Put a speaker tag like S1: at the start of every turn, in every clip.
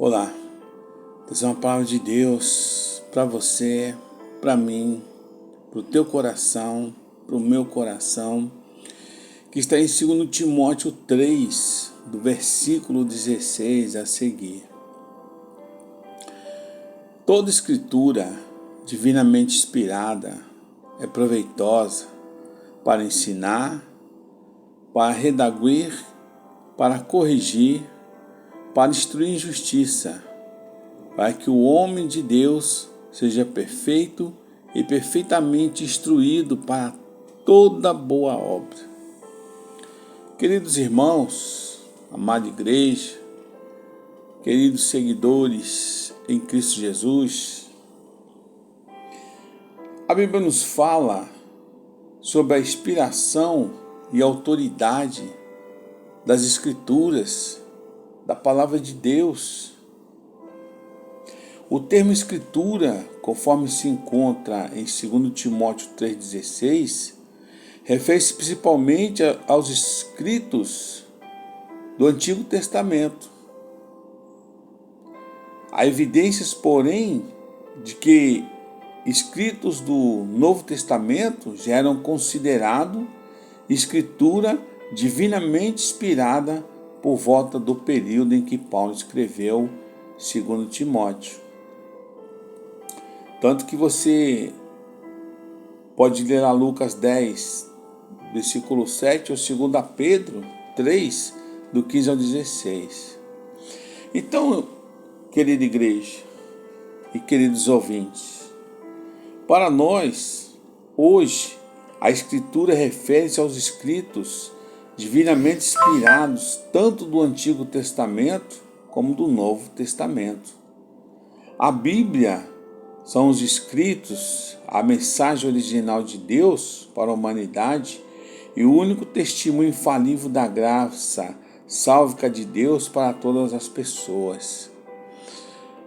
S1: Olá, essa é uma palavra de Deus para você, para mim, para o teu coração, para o meu coração, que está em 2 Timóteo 3, do versículo 16 a seguir. Toda escritura divinamente inspirada é proveitosa para ensinar, para redarguir, para corrigir, para instruir em justiça, para que o homem de Deus seja perfeito e perfeitamente instruído para toda boa obra. Queridos irmãos, amada igreja, queridos seguidores em Cristo Jesus, a Bíblia nos fala sobre a inspiração e autoridade das Escrituras, da Palavra de Deus. O termo escritura, conforme se encontra em 2 Timóteo 3,16, refere-se principalmente aos escritos do Antigo Testamento. Há evidências, porém, de que escritos do Novo Testamento já eram considerados escritura divinamente inspirada por volta do período em que Paulo escreveu 2 Timóteo. Tanto que você pode ler lá Lucas 10, versículo 7, ou 2 Pedro 3, do 15 ao 16. Então, querida igreja e queridos ouvintes, para nós, hoje, a Escritura refere-se aos escritos divinamente inspirados, tanto do Antigo Testamento como do Novo Testamento. A Bíblia são os escritos, a mensagem original de Deus para a humanidade e o único testemunho infalível da graça sálvica de Deus para todas as pessoas.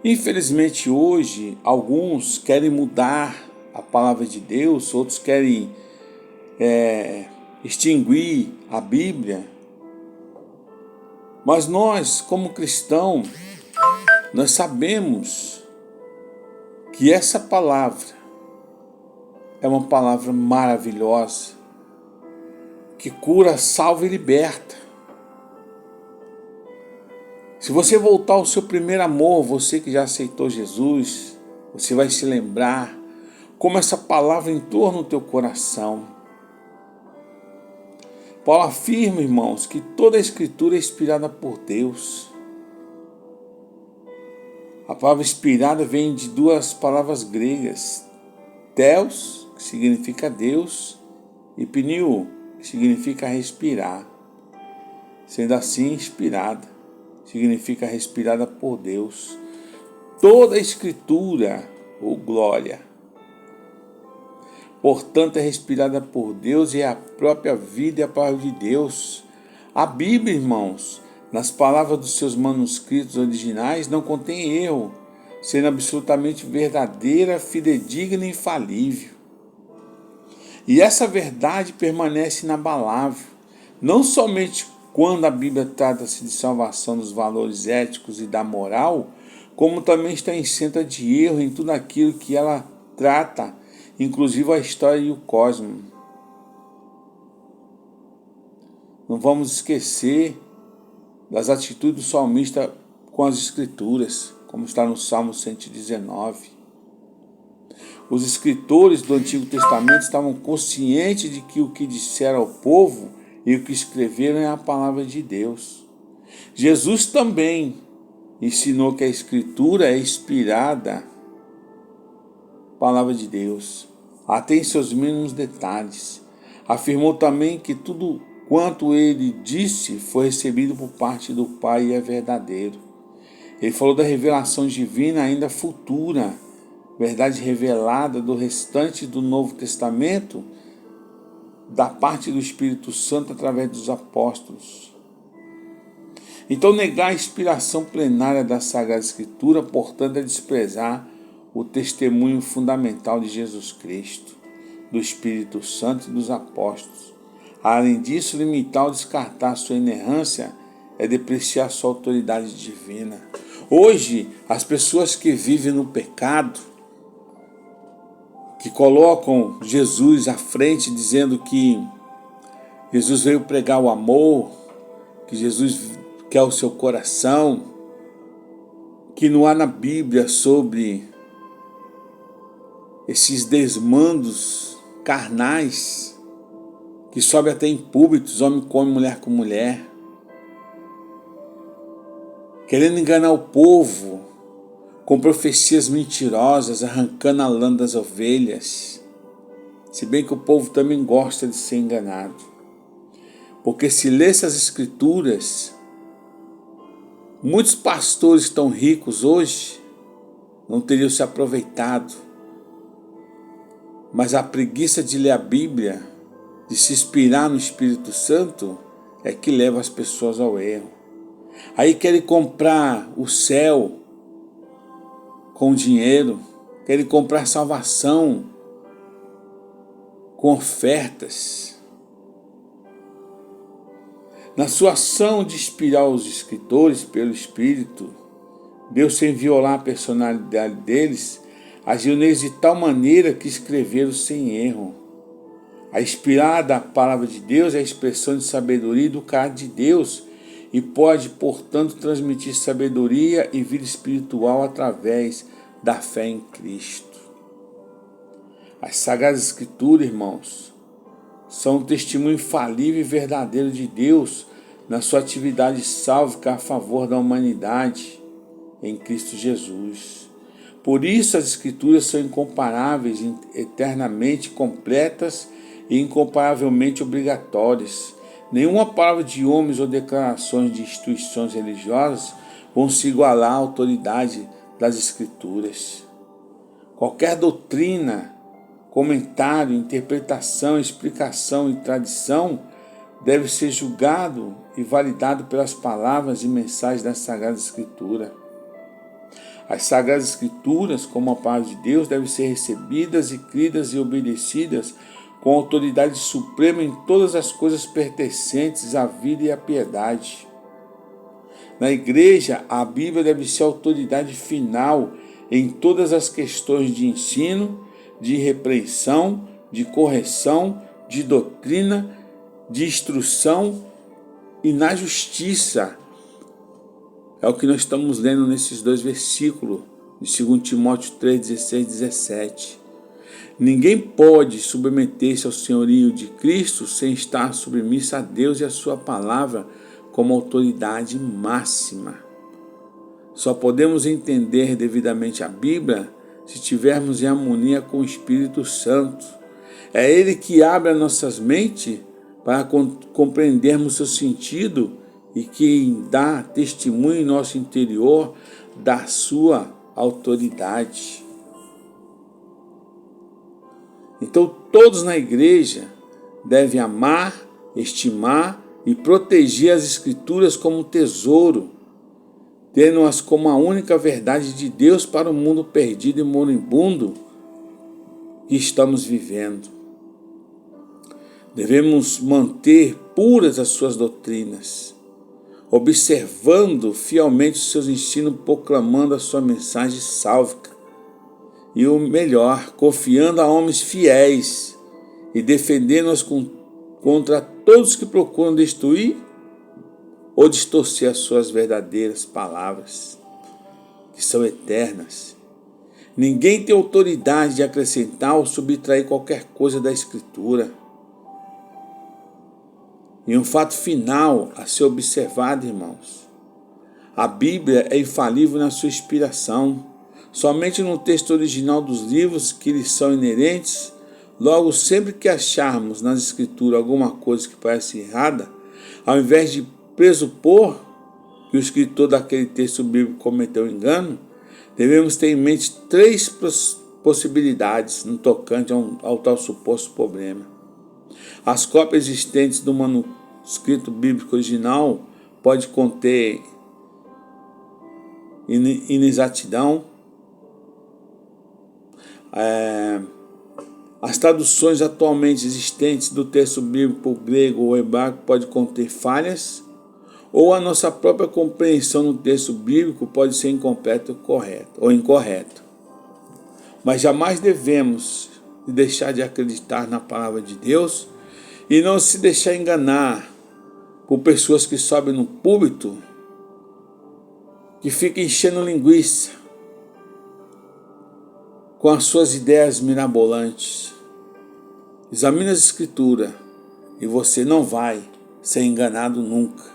S1: Infelizmente hoje, alguns querem mudar a palavra de Deus, outros querem extinguir a Bíblia. Mas nós, como cristãos, nós sabemos que essa palavra é uma palavra maravilhosa, que cura, salva e liberta. Se você voltar ao seu primeiro amor, você que já aceitou Jesus, você vai se lembrar como essa palavra entrou no teu coração. Paulo afirma, irmãos, que toda a Escritura é inspirada por Deus. A palavra inspirada vem de duas palavras gregas, Theos, que significa Deus, e pneu, que significa respirar. Sendo assim, inspirada, significa respirada por Deus. Toda a Escritura, ou glória, portanto, é respirada por Deus e é a própria vida e a palavra de Deus. A Bíblia, irmãos, nas palavras dos seus manuscritos originais, não contém erro, sendo absolutamente verdadeira, fidedigna e infalível. E essa verdade permanece inabalável, não somente quando a Bíblia trata-se de salvação dos valores éticos e da moral, como também está isenta de erro em tudo aquilo que ela trata, inclusive a história e o cosmos. Não vamos esquecer das atitudes do salmista com as Escrituras, como está no Salmo 119. Os escritores do Antigo Testamento estavam conscientes de que o que disseram ao povo e o que escreveram é a palavra de Deus. Jesus também ensinou que a Escritura é inspirada, palavra de Deus, até em seus mínimos detalhes. Afirmou também que tudo quanto ele disse foi recebido por parte do Pai e é verdadeiro. Ele falou da revelação divina ainda futura, verdade revelada do restante do Novo Testamento, da parte do Espírito Santo através dos apóstolos. Então, negar a inspiração plenária da Sagrada Escritura, portanto, é desprezar o testemunho fundamental de Jesus Cristo, do Espírito Santo e dos apóstolos. Além disso, limitar ou descartar sua inerrância é depreciar sua autoridade divina. Hoje, as pessoas que vivem no pecado, que colocam Jesus à frente, dizendo que Jesus veio pregar o amor, que Jesus quer o seu coração, que não há na Bíblia sobre esses desmandos carnais, que sobe até em púlpitos, homem come mulher com mulher, querendo enganar o povo com profecias mentirosas, arrancando a lã das ovelhas, se bem que o povo também gosta de ser enganado, porque se lê essas escrituras, muitos pastores tão ricos hoje não teriam se aproveitado, mas a preguiça de ler a Bíblia, de se inspirar no Espírito Santo, é que leva as pessoas ao erro. Aí querem comprar o céu com dinheiro, querem comprar salvação com ofertas. Na sua ação de inspirar os escritores pelo Espírito, Deus, sem violar a personalidade deles, agiu neles de tal maneira que escreveram sem erro. A inspirada palavra de Deus é a expressão de sabedoria e do caráter de Deus e pode, portanto, transmitir sabedoria e vida espiritual através da fé em Cristo. As Sagradas Escrituras, irmãos, são um testemunho infalível e verdadeiro de Deus na sua atividade sálvica a favor da humanidade em Cristo Jesus. Por isso as Escrituras são incomparáveis, eternamente completas e incomparavelmente obrigatórias. Nenhuma palavra de homens ou declarações de instituições religiosas vão se igualar à autoridade das Escrituras. Qualquer doutrina, comentário, interpretação, explicação e tradição deve ser julgado e validado pelas palavras e mensagens da Sagrada Escritura. As Sagradas Escrituras, como a palavra de Deus, devem ser recebidas e cridas e obedecidas com autoridade suprema em todas as coisas pertencentes à vida e à piedade. Na igreja, a Bíblia deve ser a autoridade final em todas as questões de ensino, de repreensão, de correção, de doutrina, de instrução e na justiça. É o que nós estamos lendo nesses dois versículos, de 2 Timóteo 3, 16 e 17. Ninguém pode submeter-se ao senhorio de Cristo sem estar submisso a Deus e a sua palavra como autoridade máxima. Só podemos entender devidamente a Bíblia se estivermos em harmonia com o Espírito Santo. É Ele que abre as nossas mentes para compreendermos seu sentido e que dá testemunho em nosso interior da sua autoridade. Então todos na igreja devem amar, estimar e proteger as Escrituras como tesouro, tendo-as como a única verdade de Deus para o mundo perdido e moribundo que estamos vivendo. Devemos manter puras as suas doutrinas, observando fielmente os seus ensinos, proclamando a sua mensagem sálvica. E o melhor, confiando a homens fiéis e defendendo-os contra todos que procuram destruir ou distorcer as suas verdadeiras palavras, que são eternas. Ninguém tem autoridade de acrescentar ou subtrair qualquer coisa da Escritura. E um fato final a ser observado, irmãos: a Bíblia é infalível na sua inspiração. Somente no texto original dos livros que lhes são inerentes, logo sempre que acharmos nas Escrituras alguma coisa que parece errada, ao invés de presupor que o escritor daquele texto bíblico cometeu engano, devemos ter em mente três possibilidades no tocante ao tal suposto problema. As cópias existentes do manuscrito bíblico original podem conter inexatidão. As traduções atualmente existentes do texto bíblico grego ou hebraico podem conter falhas, ou a nossa própria compreensão no texto bíblico pode ser incompleta ou incorreto. Mas jamais devemos deixar de acreditar na palavra de Deus e não se deixar enganar por pessoas que sobem no púlpito, que ficam enchendo linguiça com as suas ideias mirabolantes. Examine as Escrituras e você não vai ser enganado nunca.